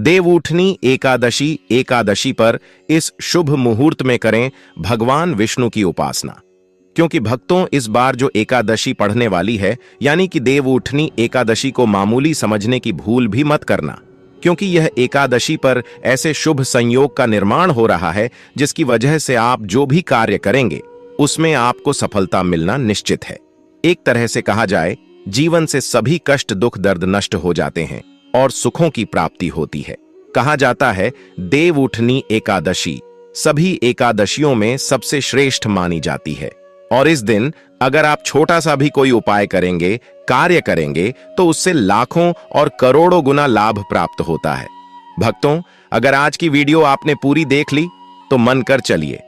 देवउठनी एकादशी एकादशी पर इस शुभ मुहूर्त में करें भगवान विष्णु की उपासना, क्योंकि भक्तों इस बार जो एकादशी पढ़ने वाली है यानी कि देवउठनी एकादशी को मामूली समझने की भूल भी मत करना, क्योंकि यह एकादशी पर ऐसे शुभ संयोग का निर्माण हो रहा है जिसकी वजह से आप जो भी कार्य करेंगे उसमें आपको सफलता मिलना निश्चित है। एक तरह से कहा जाए, जीवन से सभी कष्ट दुख दर्द नष्ट हो जाते हैं और सुखों की प्राप्ति होती है। कहा जाता है देवउठनी एकादशी सभी एकादशियों में सबसे श्रेष्ठ मानी जाती है, और इस दिन अगर आप छोटा सा भी कोई उपाय करेंगे, कार्य करेंगे, तो उससे लाखों और करोड़ों गुना लाभ प्राप्त होता है। भक्तों, अगर आज की वीडियो आपने पूरी देख ली तो मन कर चलिए,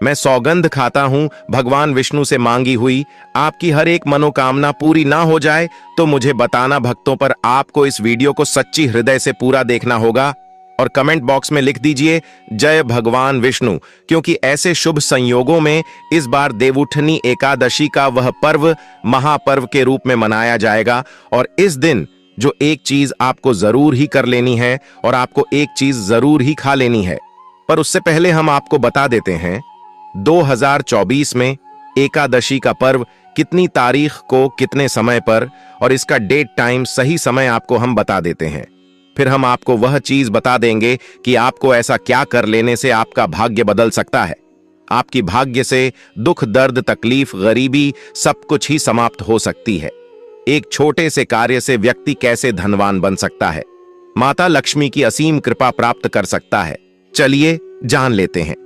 मैं सौगंध खाता हूं भगवान विष्णु से मांगी हुई आपकी हर एक मनोकामना पूरी ना हो जाए तो मुझे बताना भक्तों, पर आपको इस वीडियो को सच्ची हृदय से पूरा देखना होगा और कमेंट बॉक्स में लिख दीजिए जय भगवान विष्णु, क्योंकि ऐसे शुभ संयोगों में इस बार देवउठनी एकादशी का वह पर्व महापर्व के रूप में मनाया जाएगा। और इस दिन जो एक चीज आपको जरूर ही कर लेनी है और आपको एक चीज जरूर ही खा लेनी है, पर उससे पहले हम आपको बता देते हैं 2024 में एकादशी का पर्व कितनी तारीख को कितने समय पर, और इसका डेट टाइम सही समय आपको हम बता देते हैं। फिर हम आपको वह चीज बता देंगे कि आपको ऐसा क्या कर लेने से आपका भाग्य बदल सकता है। आपकी भाग्य से दुख दर्द तकलीफ गरीबी सब कुछ ही समाप्त हो सकती है। एक छोटे से कार्य से व्यक्ति कैसे धनवान बन सकता है, माता लक्ष्मी की असीम कृपा प्राप्त कर सकता है। चलिए जान लेते हैं।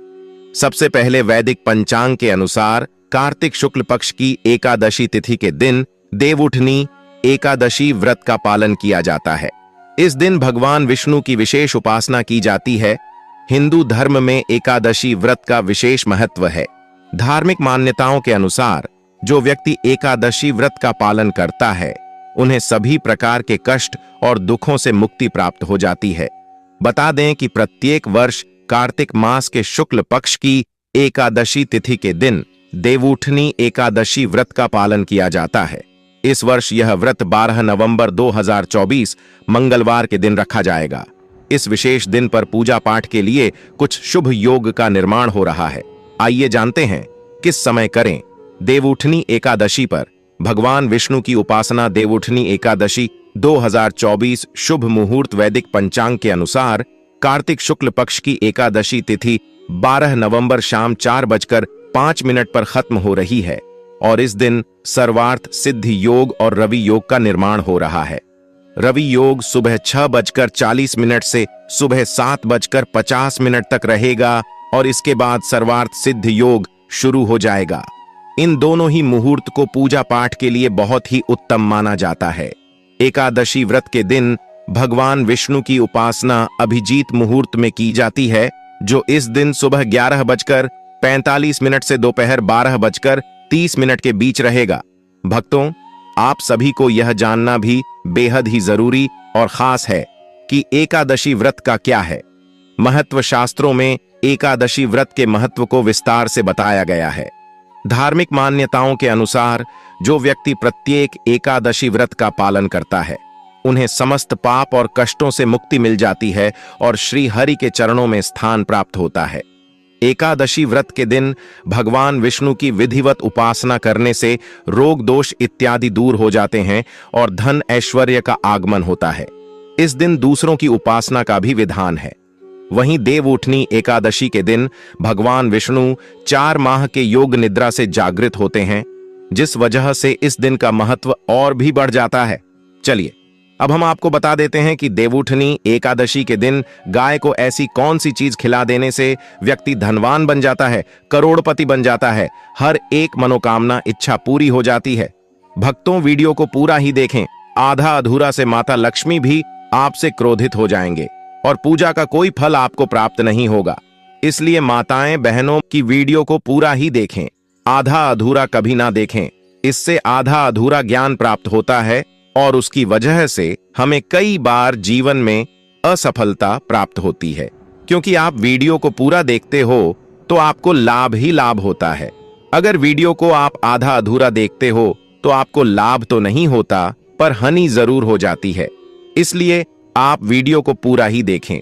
सबसे पहले वैदिक पंचांग के अनुसार कार्तिक शुक्ल पक्ष की एकादशी तिथि के दिन देवउठनी एकादशी व्रत का पालन किया जाता है। इस दिन भगवान विष्णु की विशेष उपासना की जाती है। हिंदू धर्म में एकादशी व्रत का विशेष महत्व है। धार्मिक मान्यताओं के अनुसार जो व्यक्ति एकादशी व्रत का पालन करता है उन्हें सभी प्रकार के कष्ट और दुखों से मुक्ति प्राप्त हो जाती है। बता दें कि प्रत्येक वर्ष कार्तिक मास के शुक्ल पक्ष की एकादशी तिथि के दिन देवउठनी एकादशी व्रत का पालन किया जाता है। इस वर्ष यह व्रत 12 नवंबर 2024 मंगलवार के दिन रखा जाएगा। इस विशेष दिन पर पूजा पाठ के लिए कुछ शुभ योग का निर्माण हो रहा है। आइए जानते हैं किस समय करें। देवउठनी एकादशी पर भगवान विष्णु की उपासना। देवउठनी एकादशी 2024 शुभ मुहूर्त वैदिक पंचांग के अनुसार कार्तिक शुक्ल पक्ष की एकादशी तिथि 12 नवंबर शाम 4:05 पर खत्म हो रही है, और इस दिन सर्वार्थ सिद्धि योग और रवि योग का निर्माण हो रहा है। रवि योग सुबह 6:40 से सुबह 7:50 तक रहेगा और इसके बाद सर्वार्थ सिद्धि योग शुरू हो जाएगा। इन दोनों ही मुहूर्त को पूजा पाठ के लिए बहुत ही उत्तम माना जाता है। एकादशी व्रत के दिन भगवान विष्णु की उपासना अभिजीत मुहूर्त में की जाती है, जो इस दिन सुबह 11:45 से दोपहर 12:30 के बीच रहेगा। भक्तों, आप सभी को यह जानना भी बेहद ही जरूरी और खास है कि एकादशी व्रत का क्या है। महत्व शास्त्रों में एकादशी व्रत के महत्व को विस्तार से बताया गया है। धार्मिक मान्यताओं के अनुसार जो व्यक्ति प्रत्येक एकादशी व्रत का पालन करता है उन्हें समस्त पाप और कष्टों से मुक्ति मिल जाती है और श्री हरि के चरणों में स्थान प्राप्त होता है। एकादशी व्रत के दिन भगवान विष्णु की विधिवत उपासना करने से रोग दोष इत्यादि दूर हो जाते हैं और धन ऐश्वर्य का आगमन होता है। इस दिन दूसरों की उपासना का भी विधान है। वहीं देवउठनी एकादशी के दिन भगवान विष्णु 4 माह के योग निद्रा से जागृत होते हैं, जिस वजह से इस दिन का महत्व और भी बढ़ जाता है। चलिए अब हम आपको बता देते हैं कि देवउठनी एकादशी के दिन गाय को ऐसी कौन सी चीज खिला देने से व्यक्ति धनवान बन जाता है, करोड़पति बन जाता है, हर एक मनोकामना इच्छा पूरी हो जाती है। भक्तों, वीडियो को पूरा ही देखें। आधा अधूरा से माता लक्ष्मी भी आपसे क्रोधित हो जाएंगे और पूजा का कोई फल आपको प्राप्त नहीं होगा। इसलिए माताएं बहनों की वीडियो को पूरा ही देखें, आधा अधूरा कभी ना देखें। इससे आधा अधूरा ज्ञान प्राप्त होता है और उसकी वजह से हमें कई बार जीवन में असफलता प्राप्त होती है। क्योंकि आप वीडियो को पूरा देखते हो तो आपको लाभ ही लाभ होता है। अगर वीडियो को आप आधा अधूरा देखते हो तो आपको लाभ तो नहीं होता पर हानि जरूर हो जाती है। इसलिए आप वीडियो को पूरा ही देखें।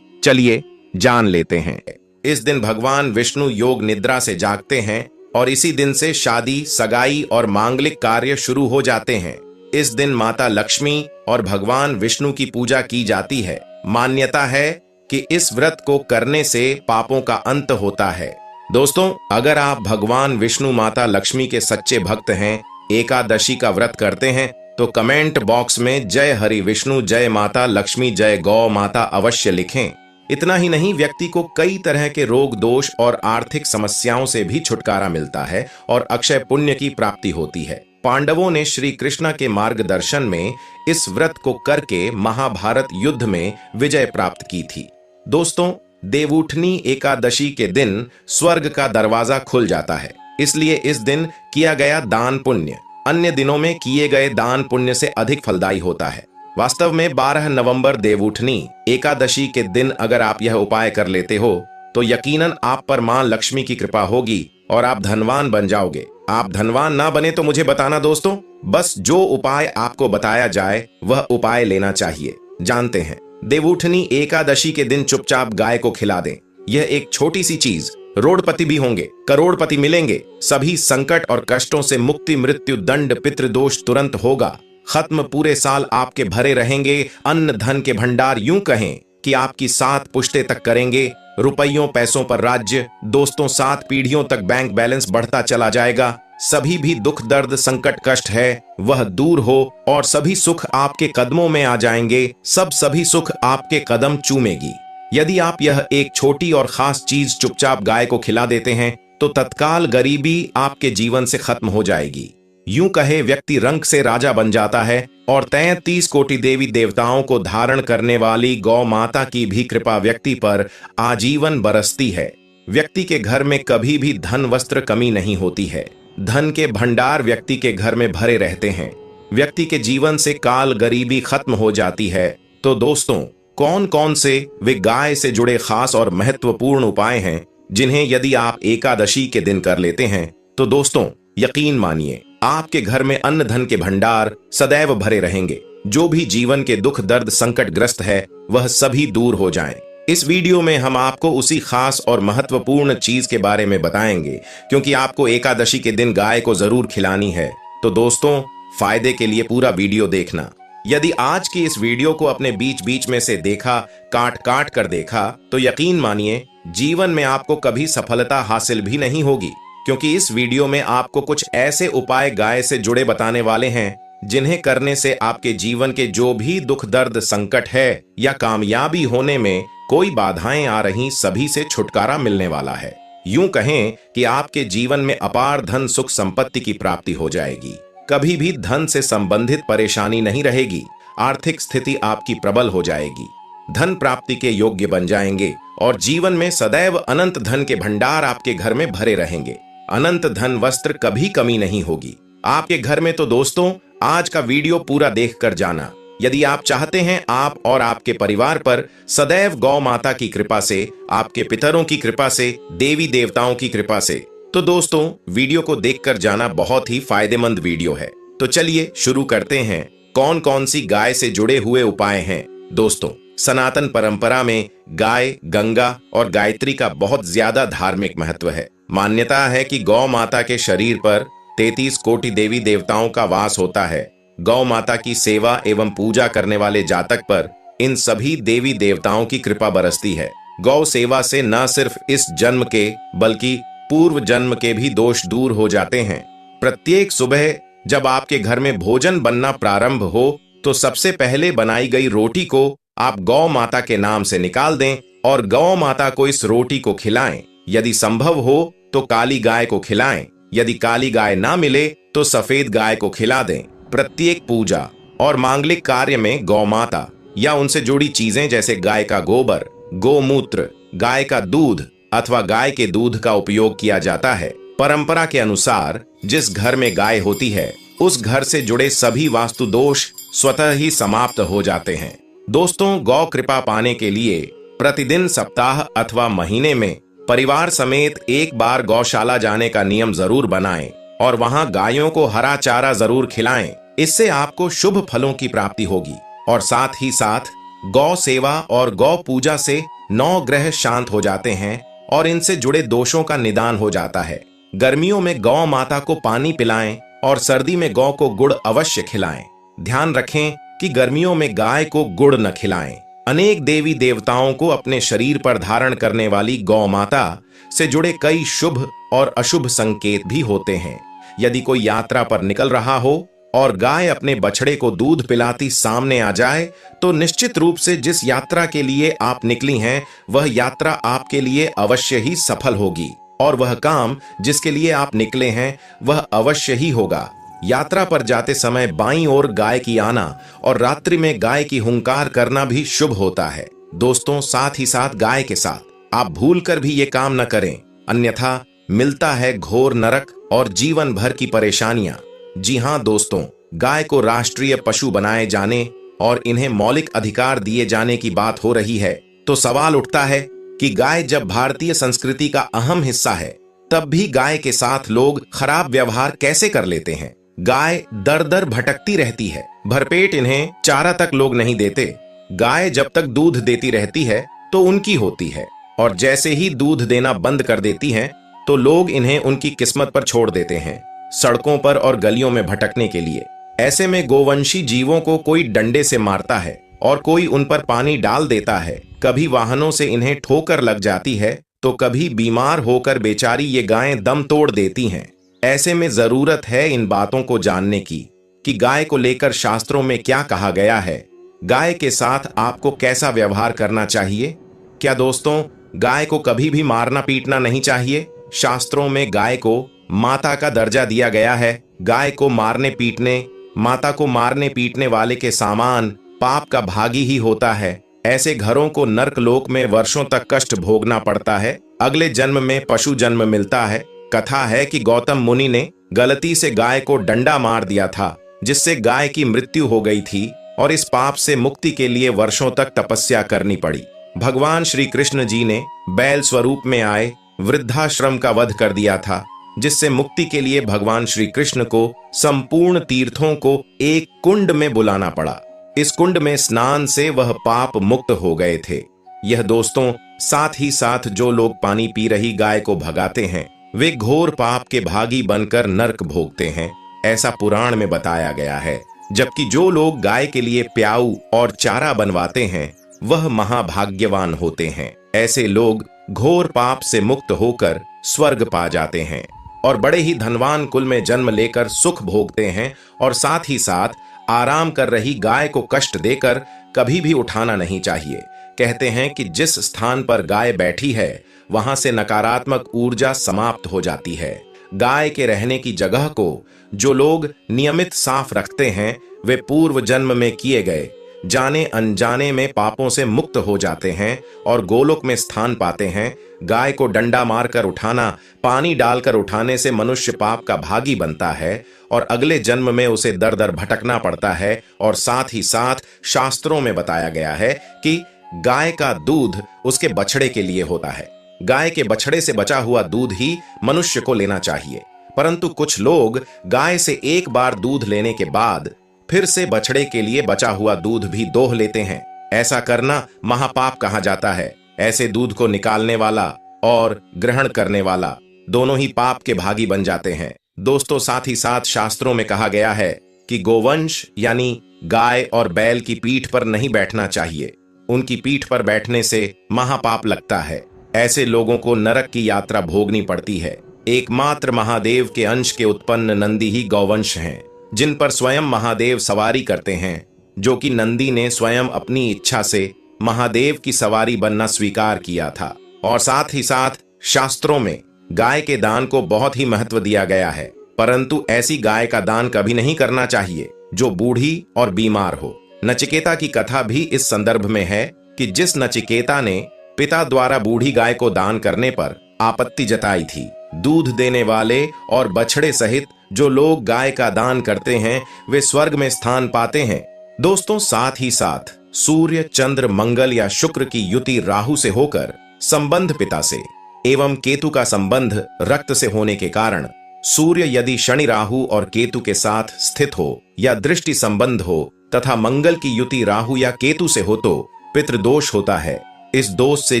चलिए जान लेते हैं। इस दिन भगवान विष्णु योग निद्रा से जागते हैं और इसी दिन से शादी, सगाई और मांगलिक कार्य शुरू हो जाते हैं। इस दिन माता लक्ष्मी और भगवान विष्णु की पूजा की जाती है। मान्यता है कि इस व्रत को करने से पापों का अंत होता है। दोस्तों, अगर आप भगवान विष्णु, माता लक्ष्मी के सच्चे भक्त हैं, एकादशी का व्रत करते हैं, तो कमेंट बॉक्स में जय हरि विष्णु, जय माता लक्ष्मी, जय गौ माता अवश्य लिखें। इतना ही नहीं, व्यक्ति को कई तरह के रोग, दोष और आर्थिक समस्याओं से भी छुटकारा मिलता है और अक्षय पुण्य की प्राप्ति होती है। पांडवों ने श्री कृष्ण के मार्गदर्शन में इस व्रत को करके महाभारत युद्ध में विजय प्राप्त की थी। दोस्तों, देवउठनी एकादशी के दिन स्वर्ग का दरवाजा खुल जाता है, इसलिए इस दिन किया गया दान पुण्य अन्य दिनों में किए गए दान पुण्य से अधिक फलदायी होता है। वास्तव में 12 नवंबर देवउठनी एकादशी के दिन अगर आप यह उपाय कर लेते हो तो यकीनन आप पर मां लक्ष्मी की कृपा होगी और आप धनवान बन जाओगे। आप धनवान ना बने तो मुझे बताना दोस्तों, बस जो उपाय आपको बताया जाए वह उपाय लेना चाहिए। जानते हैं, देवउठनी एकादशी के दिन चुपचाप गाय को खिला दें। यह एक छोटी सी चीज, रोडपति भी होंगे, करोड़पति मिलेंगे, सभी संकट और कष्टों से मुक्ति, मृत्यु, दंड, पितृदोष तुरंत होगा खत्म। पूरे साल आपके भरे रहेंगे अन्न धन के भंडार, यूं कहें कि आपकी 7 पुश्ते तक करेंगे। रुपयों पैसों पर राज्य, दोस्तों 7 पीढ़ियों तक बैंक बैलेंस बढ़ता चला जाएगा। सभी भी दुख, दर्द, संकट, कष्ट है वह दूर हो और सभी सुख आपके कदमों में आ जाएंगे। सभी सुख आपके कदम चूमेगी। यदि आप यह एक छोटी और खास चीज चुपचाप गाय को खिला देते हैं तो तत्काल गरीबी आपके जीवन से खत्म हो जाएगी। यूं कहे व्यक्ति रंग से राजा बन जाता है और 33 कोटि देवी देवताओं को धारण करने वाली गौ माता की भी कृपा व्यक्ति पर आजीवन बरसती है। व्यक्ति के घर में कभी भी धन वस्त्र कमी नहीं होती है। धन के भंडार व्यक्ति के घर में भरे रहते हैं। व्यक्ति के जीवन से काल गरीबी खत्म हो जाती है। तो दोस्तों, कौन कौन से वे गाय से जुड़े खास और महत्वपूर्ण उपाय हैं जिन्हें यदि आप एकादशी के दिन कर लेते हैं तो दोस्तों यकीन मानिए आपके घर में अन्न धन के भंडार सदैव भरे रहेंगे। जो भी जीवन के दुख, दर्द, संकट ग्रस्त है वह सभी दूर हो जाएं। इस वीडियो में हम आपको उसी खास और महत्वपूर्ण चीज के बारे में बताएंगे, क्योंकि आपको एकादशी के दिन गाय को जरूर खिलानी है। तो दोस्तों, फायदे के लिए पूरा वीडियो देखना। यदि आज की इस वीडियो को अपने बीच बीच में से देखा, काट काट कर देखा, तो यकीन मानिए जीवन में आपको कभी सफलता हासिल भी नहीं होगी, क्योंकि इस वीडियो में आपको कुछ ऐसे उपाय गाय से जुड़े बताने वाले हैं जिन्हें करने से आपके जीवन के जो भी दुख, दर्द, संकट है या कामयाबी होने में कोई बाधाएं आ रही, सभी से छुटकारा मिलने वाला है। यूं कहें कि आपके जीवन में अपार धन, सुख, संपत्ति की प्राप्ति हो जाएगी। कभी भी धन से संबंधित परेशानी नहीं रहेगी। आर्थिक स्थिति आपकी प्रबल हो जाएगी। धन प्राप्ति के योग्य बन जाएंगे और जीवन में सदैव अनंत धन के भंडार आपके घर में भरे रहेंगे। अनंत धन, वस्त्र, कभी कमी नहीं होगी आपके घर में। तो दोस्तों, आज का वीडियो पूरा देखकर जाना। यदि आप चाहते हैं आप और आपके परिवार पर सदैव गौ माता की कृपा से, आपके पितरों की कृपा से, देवी देवताओं की कृपा से, तो दोस्तों वीडियो को देखकर जाना। बहुत ही फायदेमंद वीडियो है। तो चलिए शुरू करते हैं। कौन कौन सी गाय से जुड़े हुए उपाय हैं। दोस्तों, सनातन परंपरा में गाय, गंगा और गायत्री का बहुत ज्यादा धार्मिक महत्व है। मान्यता है कि गौ माता के शरीर पर 33 कोटि देवी देवताओं का वास होता है। गौ माता की सेवा एवं पूजा करने वाले जातक पर इन सभी देवी देवताओं की कृपा बरसती है। गौ सेवा से न सिर्फ इस जन्म के बल्कि पूर्व जन्म के भी दोष दूर हो जाते हैं। प्रत्येक सुबह जब आपके घर में भोजन बनना प्रारंभ हो तो सबसे पहले बनाई गई रोटी को आप गौ माता के नाम से निकाल दें और गौ माता को इस रोटी को खिलाएं। यदि संभव हो तो काली गाय को खिलाएं। यदि काली गाय ना मिले तो सफेद गाय को खिला दें। प्रत्येक पूजा और मांगलिक कार्य में गौ माता या उनसे जुड़ी चीजें जैसे गाय का गोबर, गोमूत्र, गाय का दूध अथवा गाय के दूध का उपयोग किया जाता है। परंपरा के अनुसार जिस घर में गाय होती है उस घर से जुड़े सभी वास्तु दोष स्वतः ही समाप्त हो जाते हैं। दोस्तों, गौ कृपा पाने के लिए प्रतिदिन, सप्ताह अथवा महीने में परिवार समेत एक बार गौशाला जाने का नियम जरूर बनाएं और वहां गायों को हरा चारा जरूर खिलाएं। इससे आपको शुभ फलों की प्राप्ति होगी और साथ ही साथ गौ सेवा और गौ पूजा से 9 ग्रह शांत हो जाते हैं और इनसे जुड़े दोषों का निदान हो जाता है। गर्मियों में गौ माता को पानी पिलाएं और सर्दी में गौ को गुड़ अवश्य खिलाएं। ध्यान रखें कि गर्मियों में गाय को गुड़ न खिलाएं। अनेक देवी देवताओं को अपने शरीर पर धारण करने वाली गौ माता से जुड़े कई शुभ और अशुभ संकेत भी होते हैं। यदि कोई यात्रा पर निकल रहा हो और गाय अपने बछड़े को दूध पिलाती सामने आ जाए तो निश्चित रूप से जिस यात्रा के लिए आप निकली हैं वह यात्रा आपके लिए अवश्य ही सफल होगी और वह काम जिसके लिए आप निकले हैं वह अवश्य ही होगा। यात्रा पर जाते समय बाईं ओर गाय की आना और रात्रि में गाय की हुंकार करना भी शुभ होता है। दोस्तों, साथ ही साथ गाय के साथ आप भूल कर भी ये काम न करें, अन्यथा मिलता है घोर नरक और जीवन भर की परेशानियां। जी हां दोस्तों, गाय को राष्ट्रीय पशु बनाए जाने और इन्हें मौलिक अधिकार दिए जाने की बात हो रही है तो सवाल उठता है कि गाय जब भारतीय संस्कृति का अहम हिस्सा है तब भी गाय के साथ लोग खराब व्यवहार कैसे कर लेते हैं। गाय दर दर भटकती रहती है, भरपेट इन्हें चारा तक लोग नहीं देते। गाय जब तक दूध देती रहती है तो उनकी होती है और जैसे ही दूध देना बंद कर देती है तो लोग इन्हें उनकी किस्मत पर छोड़ देते हैं, सड़कों पर और गलियों में भटकने के लिए। ऐसे में गोवंशी जीवों को कोई डंडे से मारता है और कोई उन पर पानी डाल देता है। कभी वाहनों से इन्हें ठोकर लग जाती है तो कभी बीमार होकर बेचारी ये गायें दम तोड़ देती हैं। ऐसे में जरूरत है इन बातों को जानने की कि गाय को लेकर शास्त्रों में क्या कहा गया है, गाय के साथ आपको कैसा व्यवहार करना चाहिए। क्या दोस्तों, गाय को कभी भी मारना पीटना नहीं चाहिए। शास्त्रों में गाय को माता का दर्जा दिया गया है। गाय को मारने पीटने, माता को मारने पीटने वाले के सामान पाप का भागी ही होता है। ऐसे घरों को नर्क लोक में वर्षों तक कष्ट भोगना पड़ता है। अगले जन्म में पशु जन्म मिलता है। कथा है कि गौतम मुनि ने गलती से गाय को डंडा मार दिया था जिससे गाय की मृत्यु हो गई थी और इस पाप से मुक्ति के लिए वर्षों तक तपस्या करनी पड़ी। भगवान श्री कृष्ण जी ने बैल स्वरूप में आए वृद्धाश्रम का वध कर दिया था जिससे मुक्ति के लिए भगवान श्री कृष्ण को संपूर्ण तीर्थों को एक कुंड में बुलाना पड़ा। इस कुंड में स्नान से वह पाप मुक्त हो गए थे। यह दोस्तों, साथ ही साथ जो लोग पानी पी रही गाय को भगाते हैं वे घोर पाप के भागी बनकर नरक भोगते हैं, ऐसा पुराण में बताया गया है। जबकि जो लोग गाय के लिए प्याऊ और चारा बनवाते हैं वह महाभाग्यवान होते हैं। ऐसे लोग घोर पाप से मुक्त होकर स्वर्ग पा जाते हैं और बड़े ही धनवान कुल में जन्म लेकर सुख भोगते हैं और साथ ही साथ आराम कर रही गाय को कष्ट देकर कभी भी उठाना नहीं चाहिए। कहते हैं कि जिस स्थान पर गाय बैठी है वहां से नकारात्मक ऊर्जा समाप्त हो जाती है। गाय के रहने की जगह को जो लोग नियमित साफ रखते हैं वे पूर्व जन्म में किए गए जाने अनजाने में पापों से मुक्त हो जाते हैं और गोलोक में स्थान पाते हैं। गाय को डंडा मारकर उठाना, पानी डालकर उठाने से मनुष्य पाप का भागी बनता है और अगले जन्म में उसे दर दर भटकना पड़ता है। और साथ ही साथ शास्त्रों में बताया गया है कि गाय का दूध उसके बछड़े के लिए होता है। गाय के बछड़े से बचा हुआ दूध ही मनुष्य को लेना चाहिए, परंतु कुछ लोग गाय से एक बार दूध लेने के बाद फिर से बछड़े के लिए बचा हुआ दूध भी दोह लेते हैं। ऐसा करना महापाप कहा जाता है। ऐसे दूध को निकालने वाला और ग्रहण करने वाला दोनों ही पाप के भागी बन जाते हैं। दोस्तों, साथ ही साथ शास्त्रों में कहा गया है कि गोवंश यानी गाय और बैल की पीठ पर नहीं बैठना चाहिए। उनकी पीठ पर बैठने से महापाप लगता है। ऐसे लोगों को नरक की यात्रा भोगनी पड़ती है। एकमात्र महादेव के अंश के उत्पन्न नंदी ही गौवंश हैं, जिन पर स्वयं महादेव सवारी करते हैं, जो कि नंदी ने स्वयं अपनी इच्छा से महादेव की सवारी बनना स्वीकार किया था। और साथ ही साथ शास्त्रों में गाय के दान को बहुत ही महत्व दिया गया है, परंतु ऐसी गाय का दान कभी नहीं करना चाहिए जो बूढ़ी और बीमार हो। नचिकेता की कथा भी इस संदर्भ में है कि जिस नचिकेता ने पिता द्वारा बूढ़ी गाय को दान करने पर आपत्ति जताई थी। दूध देने वाले और बछड़े सहित जो लोग गाय का दान करते हैं वे स्वर्ग में स्थान पाते हैं। दोस्तों, साथ ही साथ सूर्य, चंद्र, मंगल या शुक्र की युति राहु से होकर संबंध पिता से एवं केतु का संबंध रक्त से होने के कारण सूर्य यदि शनि, राहु और केतु के साथ स्थित हो या दृष्टि संबंध हो तथा मंगल की युति राहु या केतु से हो तो पितृदोष होता है। इस दोष से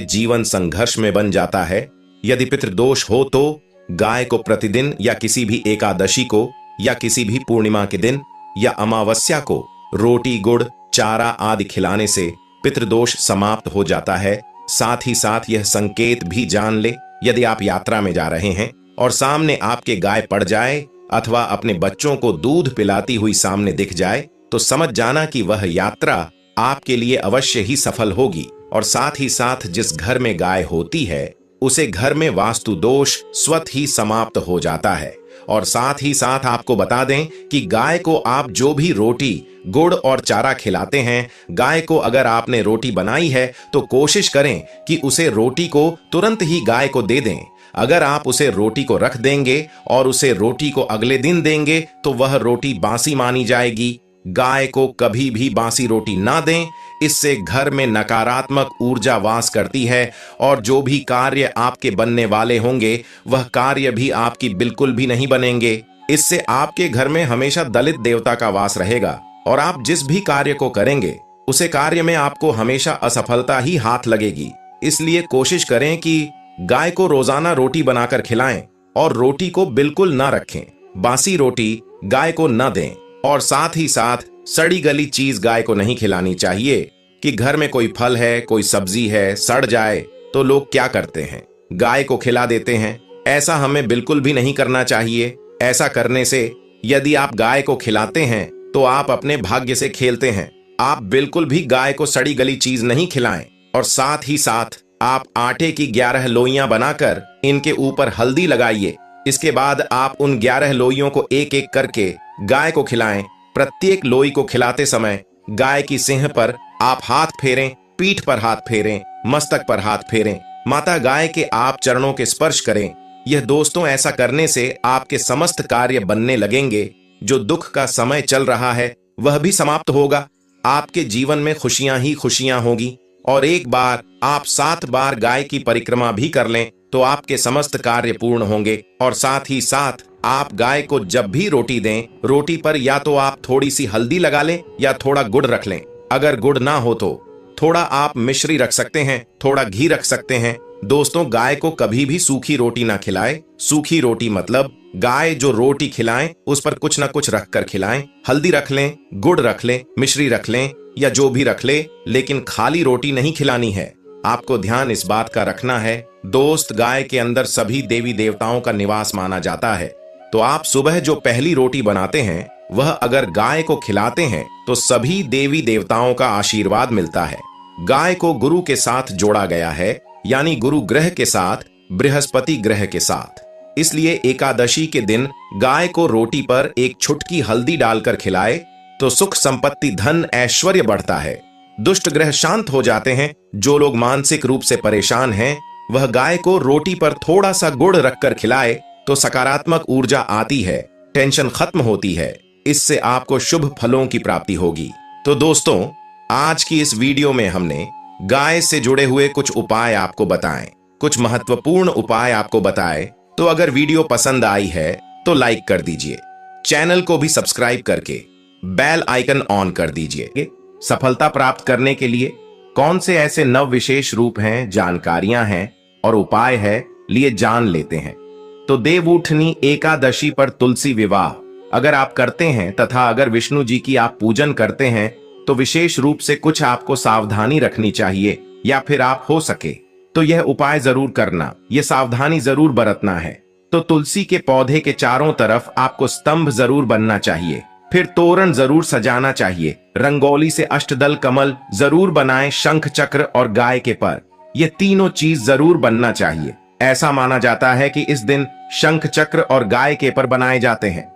जीवन संघर्ष में बन जाता है। यदि पितृदोष हो तो गाय को प्रतिदिन या किसी भी एकादशी को या किसी भी पूर्णिमा के दिन या अमावस्या को रोटी, गुड़, चारा आदि खिलाने से पितृदोष समाप्त हो जाता है। साथ ही साथ यह संकेत भी जान ले, यदि आप यात्रा में जा रहे हैं और सामने आपके गाय पड़ जाए अथवा अपने बच्चों को दूध पिलाती हुई सामने दिख जाए तो समझ जाना कि वह यात्रा आपके लिए अवश्य ही सफल होगी। और साथ ही साथ जिस घर में गाय होती है उसे घर में वास्तु दोष स्वतः ही समाप्त हो जाता है। और साथ ही साथ आपको बता दें कि गाय को आप जो भी रोटी, गुड़ और चारा खिलाते हैं, गाय को अगर आपने रोटी बनाई है तो कोशिश करें कि उसे रोटी को तुरंत ही गाय को दे दें। अगर आप उसे रोटी को रख देंगे और उसे रोटी को अगले दिन देंगे तो वह रोटी बासी मानी जाएगी। गाय को कभी भी बासी रोटी ना दें, इससे घर में नकारात्मक ऊर्जा वास करती है और जो भी कार्य आपके बनने वाले होंगे वह कार्य भी आपकी बिल्कुल भी नहीं बनेंगे। इससे आपके घर में हमेशा दलित देवता का वास रहेगा और आप जिस भी कार्य को करेंगे उसे कार्य में आपको हमेशा असफलता ही हाथ लगेगी। इसलिए कोशिश करें कि गाय को रोजाना रोटी बनाकर खिलाएं और रोटी को बिल्कुल ना रखें। बासी रोटी गाय को न दें और साथ ही साथ सड़ी गली चीज गाय को नहीं खिलानी चाहिए। कि घर में कोई फल है, कोई सब्जी है, सड़ जाए तो लोग क्या करते हैं, गाय को खिला देते हैं। ऐसा हमें बिल्कुल भी नहीं करना चाहिए। ऐसा करने से यदि आप गाय को खिलाते हैं तो आप अपने भाग्य से खेलते हैं। आप बिल्कुल भी गाय को सड़ी गली चीज नहीं खिलाएं। और साथ ही साथ आप आटे की 11 लोइयां बनाकर इनके ऊपर हल्दी लगाइए। इसके बाद आप उन 11 लोइयों को एक एक करके गाय को खिलाएं। प्रत्येक लोई को खिलाते समय गाय की सिंह पर आप हाथ फेरें, पीठ पर हाथ फेरें, मस्तक पर हाथ फेरें, माता गाय के आप चरणों के स्पर्श करें। यह दोस्तों ऐसा करने से आपके समस्त कार्य बनने लगेंगे। जो दुख का समय चल रहा है वह भी समाप्त होगा। आपके जीवन में खुशियां ही खुशियां होगी। और एक बार आप 7 बार गाय की परिक्रमा भी कर लें तो आपके समस्त कार्य पूर्ण होंगे। और साथ ही साथ आप गाय को जब भी रोटी दें, रोटी पर या तो आप थोड़ी सी हल्दी लगा लें या थोड़ा गुड़ रख लें। अगर गुड़ ना हो तो थोड़ा आप मिश्री रख सकते हैं, थोड़ा घी रख सकते हैं। दोस्तों, गाय को कभी भी सूखी रोटी ना खिलाएं। सूखी रोटी मतलब गाय जो रोटी खिलाएं उस पर कुछ ना कुछ रख कर खिलाएं। हल्दी रख लें, गुड़ रख लें, मिश्री रख लें या जो भी रख ले, लेकिन खाली रोटी नहीं खिलानी है। आपको ध्यान इस बात का रखना है दोस्त, गाय के अंदर सभी देवी देवताओं का निवास माना जाता है। तो आप सुबह जो पहली रोटी बनाते हैं वह अगर गाय को खिलाते हैं तो सभी देवी देवताओं का आशीर्वाद मिलता है। गाय को गुरु के साथ जोड़ा गया है, यानी गुरु ग्रह के साथ, बृहस्पति ग्रह के साथ। इसलिए एकादशी के दिन गाय को रोटी पर एक छुटकी हल्दी डालकर खिलाए तो सुख संपत्ति, धन, ऐश्वर्य बढ़ता है। दुष्ट ग्रह शांत हो जाते हैं। जो लोग मानसिक रूप से परेशान हैं वह गाय को रोटी पर थोड़ा सा गुड़ रखकर खिलाए तो सकारात्मक ऊर्जा आती है, टेंशन खत्म होती है। इससे आपको शुभ फलों की प्राप्ति होगी। तो दोस्तों, आज की इस वीडियो में हमने गाय से जुड़े हुए कुछ उपाय आपको बताएं, कुछ महत्वपूर्ण उपाय आपको बताए। तो अगर वीडियो पसंद आई है तो लाइक कर दीजिए, चैनल को भी सब्सक्राइब करके बेल आइकन ऑन कर दीजिए। सफलता प्राप्त करने के लिए कौन से ऐसे नव विशेष रूप हैं, जानकारियां हैं और उपाय है, लिए जान लेते हैं। तो देवउठनी एकादशी पर तुलसी विवाह अगर आप करते हैं तथा अगर विष्णु जी की आप पूजन करते हैं तो विशेष रूप से कुछ आपको सावधानी रखनी चाहिए, या फिर आप हो सके तो यह उपाय जरूर करना, यह सावधानी जरूर बरतना है। तो तुलसी के पौधे के चारों तरफ आपको स्तंभ जरूर बनना चाहिए, फिर तोरण जरूर सजाना चाहिए, रंगोली से अष्टदल कमल जरूर बनाएं, शंख चक्र और गाय के पर, ये तीनों चीज जरूर बनना चाहिए। ऐसा माना जाता है कि इस दिन शंख चक्र और गाय के पर बनाए जाते हैं।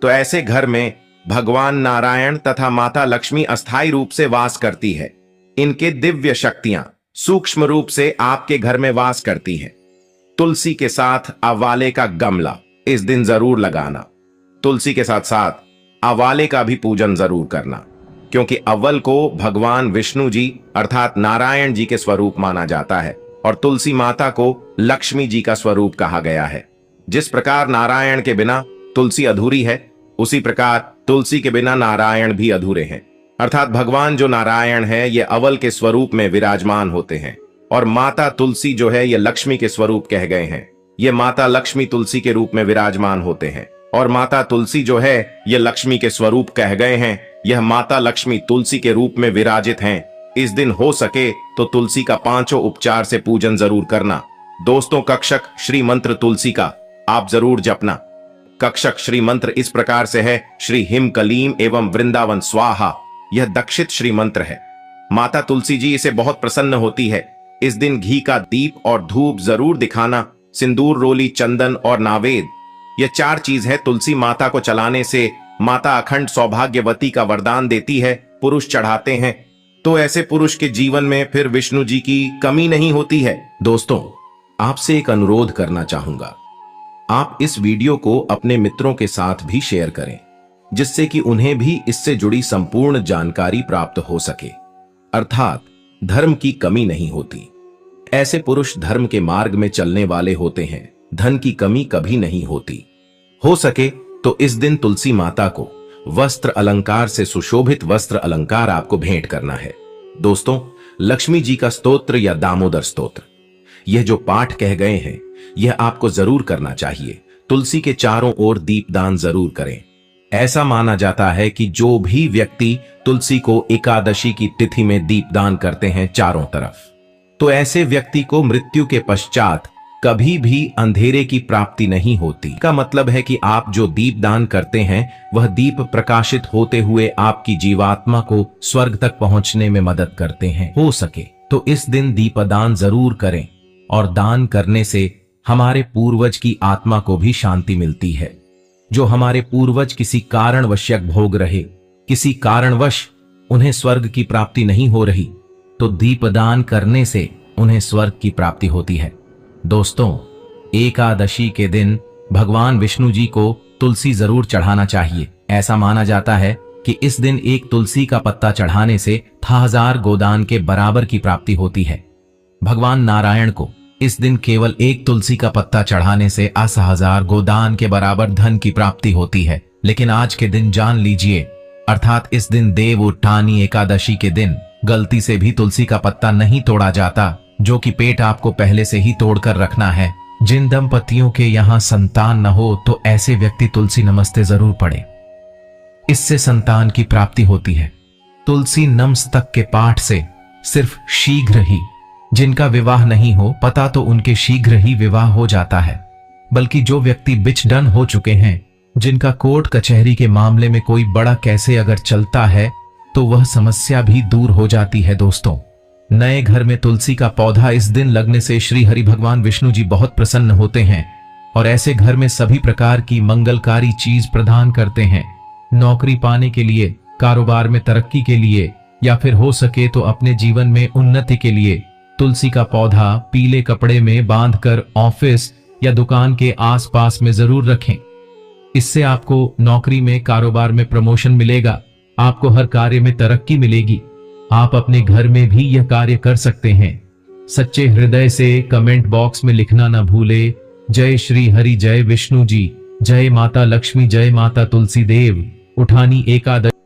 तो ऐसे घर में भगवान नारायण तथा माता लक्ष्मी अस्थायी रूप से वास करती है। इनके दिव्य शक्तियां सूक्ष्म रूप से आपके घर में वास करती हैं। तुलसी के साथ आवाले का गमला इस दिन जरूर लगाना। तुलसी के साथ साथ आवाले का भी पूजन जरूर करना, क्योंकि अव्वल को भगवान विष्णु जी अर्थात नारायण जी के स्वरूप माना जाता है और तुलसी माता को लक्ष्मी जी का स्वरूप कहा गया है। जिस प्रकार नारायण के बिना तुलसी अधूरी है, उसी प्रकार तुलसी के बिना नारायण भी अधूरे हैं। अर्थात भगवान जो नारायण है ये अवल के स्वरूप में विराजमान होते हैं और माता तुलसी जो है ये लक्ष्मी के स्वरूप कह गए हैं। ये माता लक्ष्मी तुलसी के रूप में विराजमान होते हैं और माता तुलसी जो है ये लक्ष्मी के स्वरूप कह गए हैं। यह माता लक्ष्मी तुलसी के रूप में विराजित हैं। इस दिन हो सके तो तुलसी का 5 उपचार से पूजन जरूर करना। दोस्तों, कक्षक श्री मंत्र तुलसी का आप जरूर जपना। कक्षक श्री मंत्र इस प्रकार से है, श्री हिम कलीम एवं वृंदावन स्वाहा। यह दक्षित श्री मंत्र है। माता तुलसी जी इसे बहुत प्रसन्न होती है। इस दिन घी का दीप और धूप जरूर दिखाना। सिंदूर, रोली, चंदन और नावेद, यह 4 चीज है। तुलसी माता को चलाने से माता अखंड सौभाग्यवती का वरदान देती है। पुरुष चढ़ाते हैं तो ऐसे पुरुष के जीवन में फिर विष्णु जी की कमी नहीं होती है। दोस्तों, आपसे एक अनुरोध करना चाहूंगा, आप इस वीडियो को अपने मित्रों के साथ भी शेयर करें, जिससे कि उन्हें भी इससे जुड़ी संपूर्ण जानकारी प्राप्त हो सके। अर्थात धर्म की कमी नहीं होती। ऐसे पुरुष धर्म के मार्ग में चलने वाले होते हैं। धन की कमी कभी नहीं होती। हो सके तो इस दिन तुलसी माता को वस्त्र अलंकार से सुशोभित वस्त्र अलंकार आपको भेंट करना है। दोस्तों, लक्ष्मी जी का स्तोत्र या दामोदर स्तोत्र, यह जो पाठ कह गए हैं यह आपको जरूर करना चाहिए। तुलसी के चारों ओर दीपदान जरूर करें। ऐसा माना जाता है कि जो भी व्यक्ति तुलसी को एकादशी की तिथि में दीपदान करते हैं चारों तरफ, तो ऐसे व्यक्ति को मृत्यु के पश्चात कभी भी अंधेरे की प्राप्ति नहीं होती। का मतलब है कि आप जो दीपदान करते हैं वह दीप प्रकाशित होते हुए आपकी जीवात्मा को स्वर्ग तक पहुंचने में मदद करते हैं। हो सके तो इस दिन दीपदान जरूर करें और दान करने से हमारे पूर्वज की आत्मा को भी शांति मिलती है। जो हमारे पूर्वज किसी कारणवश भोग रहे, किसी कारणवश उन्हें स्वर्ग की प्राप्ति नहीं हो रही, तो दीपदान करने से उन्हें स्वर्ग की प्राप्ति होती है। दोस्तों, एकादशी के दिन भगवान विष्णु जी को तुलसी जरूर चढ़ाना चाहिए। ऐसा माना जाता है कि इस दिन एक तुलसी का पत्ता चढ़ाने से 1000 गोदान के बराबर की प्राप्ति होती है। भगवान नारायण को इस दिन केवल एक तुलसी का पत्ता चढ़ाने से 80,000 गोदान के बराबर धन की प्राप्ति होती है। लेकिन आज के दिन जान लीजिए, अर्थात इस दिन देव उठानी एकादशी के दिन गलती से भी तुलसी का पत्ता नहीं तोड़ा जाता, जो कि पेट आपको पहले से ही तोड़कर रखना है। जिन दंपतियों के यहाँ संतान न हो तो ऐसे व्यक्ति तुलसी नमस्ते जरूर पढ़े, इससे संतान की प्राप्ति होती है। तुलसी नमस्तक के पाठ से सिर्फ शीघ्र ही, जिनका विवाह नहीं हो पता तो उनके शीघ्र ही विवाह हो जाता है, बल्कि जो व्यक्ति बिचडन हो चुके हैं, जिनका कोर्ट कचहरी के मामले में कोई बड़ा कैसे अगर चलता है तो वह समस्या भी दूर हो जाती है। दोस्तों, नए घर में तुलसी का पौधा इस दिन लगने से श्री हरि भगवान विष्णु जी बहुत प्रसन्न होते हैं और ऐसे घर में सभी प्रकार की मंगलकारी चीज प्रदान करते हैं। नौकरी पाने के लिए, कारोबार में तरक्की के लिए या फिर हो सके तो अपने जीवन में उन्नति के लिए तुलसी का पौधा पीले कपड़े में बांधकर ऑफिस या दुकान के आसपास में जरूर रखें। इससे आपको नौकरी में, कारोबार में प्रमोशन मिलेगा, आपको हर कार्य में तरक्की मिलेगी। आप अपने घर में भी यह कार्य कर सकते हैं। सच्चे हृदय से कमेंट बॉक्स में लिखना न भूले। जय श्री हरि, जय विष्णु जी, जय माता लक्ष्मी, जय माता तुलसी देव। उठानी एकादशी।